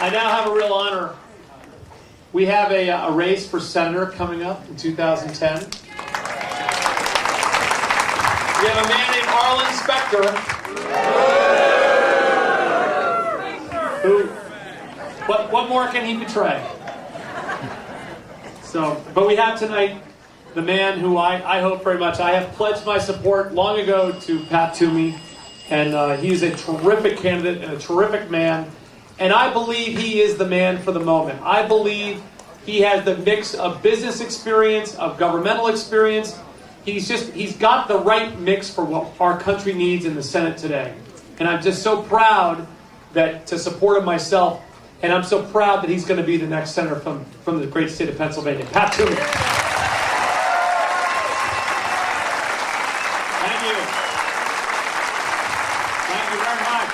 I now have a real honor. We have a race for senator coming up in 2010. We have a man named Arlen Specter, who, what more can he betray? So, but we have tonight the man who I hope very much. I have pledged my support long ago to Pat Toomey, and he's a terrific candidate and a terrific man. And I believe he is the man for the moment. I believe he has the mix of business experience, of governmental experience. He's got the right mix for what our country needs in the Senate today. And I'm just so proud to support him myself. And I'm so proud that he's going to be the next senator from the great state of Pennsylvania. Pat Toomey. Thank you. Thank you very much.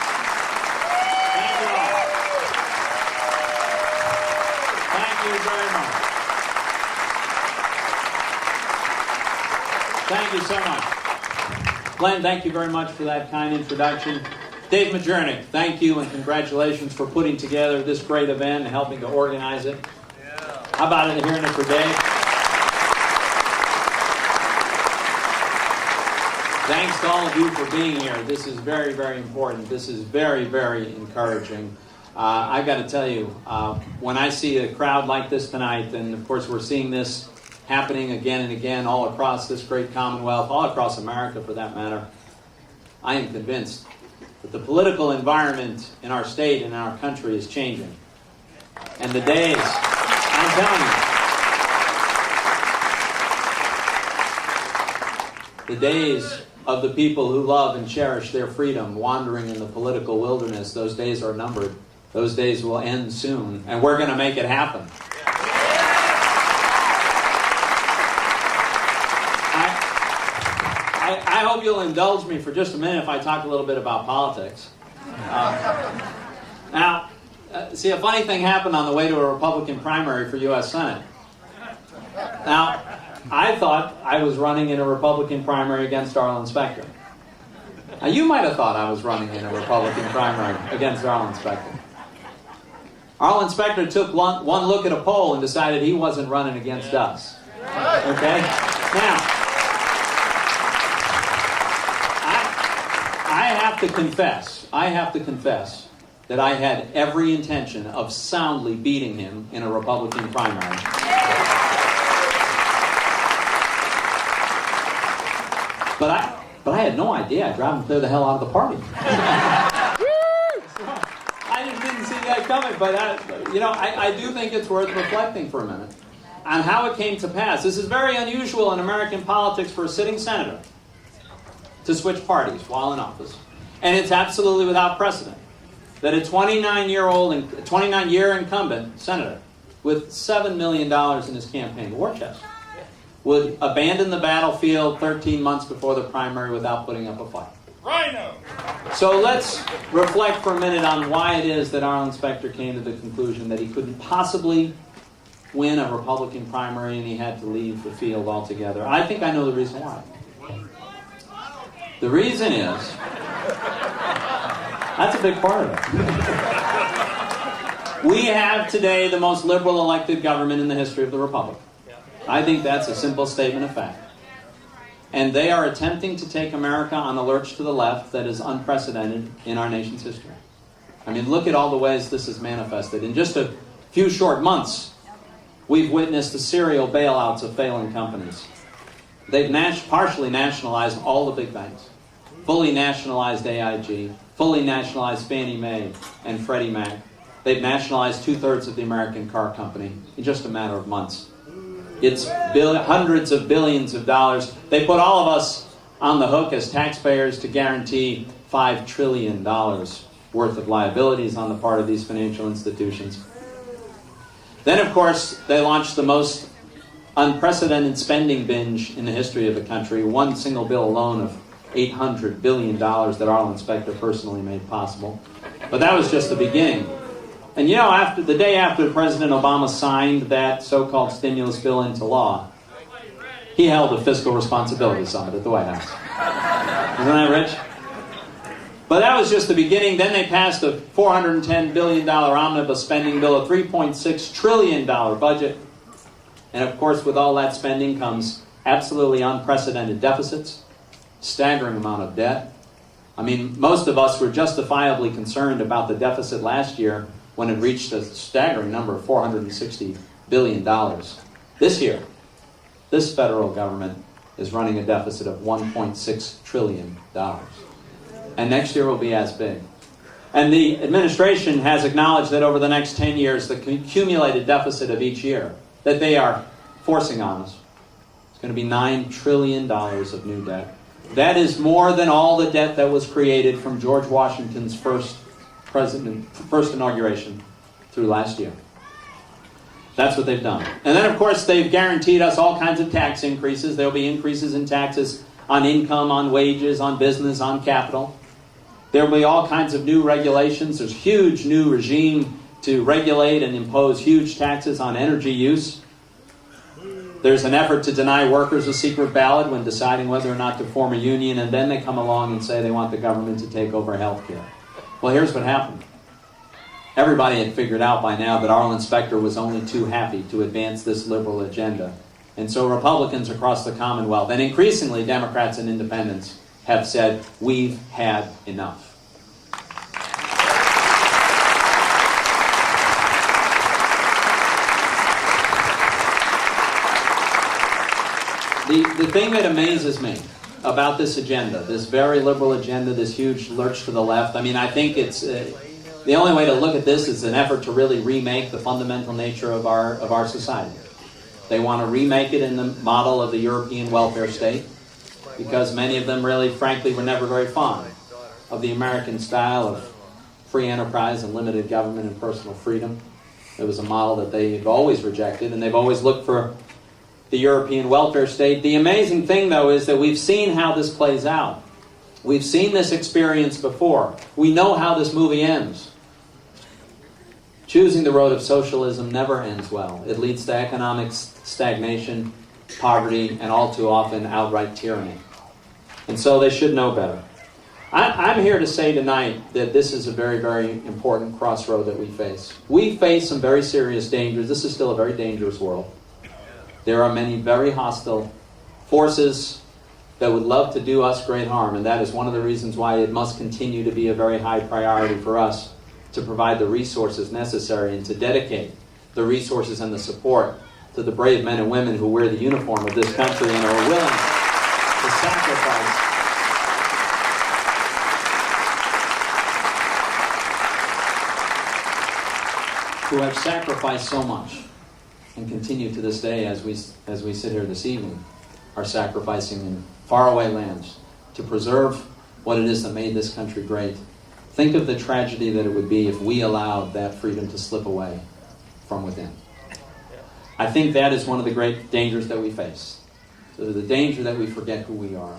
Thank you all. Thank you very much. Thank you so much. Glen, thank you very much for that kind introduction. Dave Majernik, thank you and congratulations for putting together this great event and helping to organize it. Yeah. How about it hearing it for Dave? Thanks to all of you for being here. This is very, very important. This is very, very encouraging. I've got to tell you, when I see a crowd like this tonight, and of course we're seeing this happening again and again all across this great Commonwealth, all across America for that matter, I am convinced that the political environment in our state and in our country is changing. And the days, I'm telling you, the days of the people who love and cherish their freedom wandering in the political wilderness, those days are numbered. Those days will end soon, and we're going to make it happen. I hope you'll indulge me for just a minute if I talk a little bit about politics. Now, see, a funny thing happened on the way to a Republican primary for U.S. Senate. Now, I thought I was running in a Republican primary against Arlen Specter. Now, you might have thought I was running in a Republican primary against Arlen Specter. Arlen Specter took one look at a poll and decided he wasn't running against us. Okay? Now, I have to confess that I had every intention of soundly beating him in a Republican primary. But I had no idea I'd drive him clear the hell out of the party. I just didn't see that coming, but I do think it's worth reflecting for a minute on how it came to pass. This is very unusual in American politics for a sitting senator to switch parties while in office. And it's absolutely without precedent that a 29-year incumbent senator with $7 million in his campaign war chest would abandon the battlefield 13 months before the primary without putting up a fight. Rhino! So let's reflect for a minute on why it is that Arlen Specter came to the conclusion that he couldn't possibly win a Republican primary and he had to leave the field altogether. I think I know the reason why. The reason is, that's a big part of it. We have today the most liberal elected government in the history of the Republic. I think that's a simple statement of fact. And they are attempting to take America on a lurch to the left that is unprecedented in our nation's history. I mean, look at all the ways this is manifested. In just a few short months, we've witnessed the serial bailouts of failing companies. They've partially nationalized all the big banks, fully nationalized AIG, fully nationalized Fannie Mae and Freddie Mac. They've nationalized 2/3 of the American car company in just a matter of months. It's hundreds of billions of dollars. They put all of us on the hook as taxpayers to guarantee $5 trillion worth of liabilities on the part of these financial institutions. Then, of course, they launched the most unprecedented spending binge in the history of the country. One single bill alone of $800 billion that Arlen Specter personally made possible. But that was just the beginning. And after the day after President Obama signed that so-called stimulus bill into law, he held a fiscal responsibility summit at the White House. Isn't that rich? But that was just the beginning. Then they passed a $410 billion omnibus spending bill, a $3.6 trillion budget. And of course, with all that spending comes absolutely unprecedented deficits, staggering amount of debt. I mean, most of us were justifiably concerned about the deficit last year when it reached a staggering number of $460 billion. This year, this federal government is running a deficit of $1.6 trillion. And next year will be as big. And the administration has acknowledged that over the next 10 years, the cumulated deficit of each year that they are forcing on us is going to be $9 trillion of new debt. That is more than all the debt that was created from George Washington's first inauguration through last year. That's what they've done. And then, of course, they've guaranteed us all kinds of tax increases. There will be increases in taxes on income, on wages, on business, on capital. There will be all kinds of new regulations. There's a huge new regime to regulate and impose huge taxes on energy use. There's an effort to deny workers a secret ballot when deciding whether or not to form a union, and then they come along and say they want the government to take over health care. Well, here's what happened. Everybody had figured out by now that Arlen Specter was only too happy to advance this liberal agenda. And so Republicans across the Commonwealth, and increasingly Democrats and independents, have said, we've had enough. The thing that amazes me about this agenda, this very liberal agenda, this huge lurch to the left, I mean, I think it's the only way to look at this is an effort to really remake the fundamental nature of our society. They want to remake it in the model of the European welfare state, because many of them really, frankly, were never very fond of the American style of free enterprise and limited government and personal freedom. It was a model that they've always rejected, and they've always looked for the European welfare state. The amazing thing, though, is that we've seen how this plays out. We've seen this experience before. We know how this movie ends. Choosing the road of socialism never ends well. It leads to economic stagnation, poverty, and all too often outright tyranny. And so they should know better. I'm here to say tonight that this is a very, very important crossroad that we face. We face some very serious dangers. This is still a very dangerous world. There are many very hostile forces that would love to do us great harm, and that is one of the reasons why it must continue to be a very high priority for us to provide the resources necessary and to dedicate the resources and the support to the brave men and women who wear the uniform of this country and are willing to sacrifice who have sacrificed so much and continue to this day as we sit here this evening, are sacrificing in faraway lands to preserve what it is that made this country great. Think of the tragedy that it would be if we allowed that freedom to slip away from within. I think that is one of the great dangers that we face. So the danger that we forget who we are.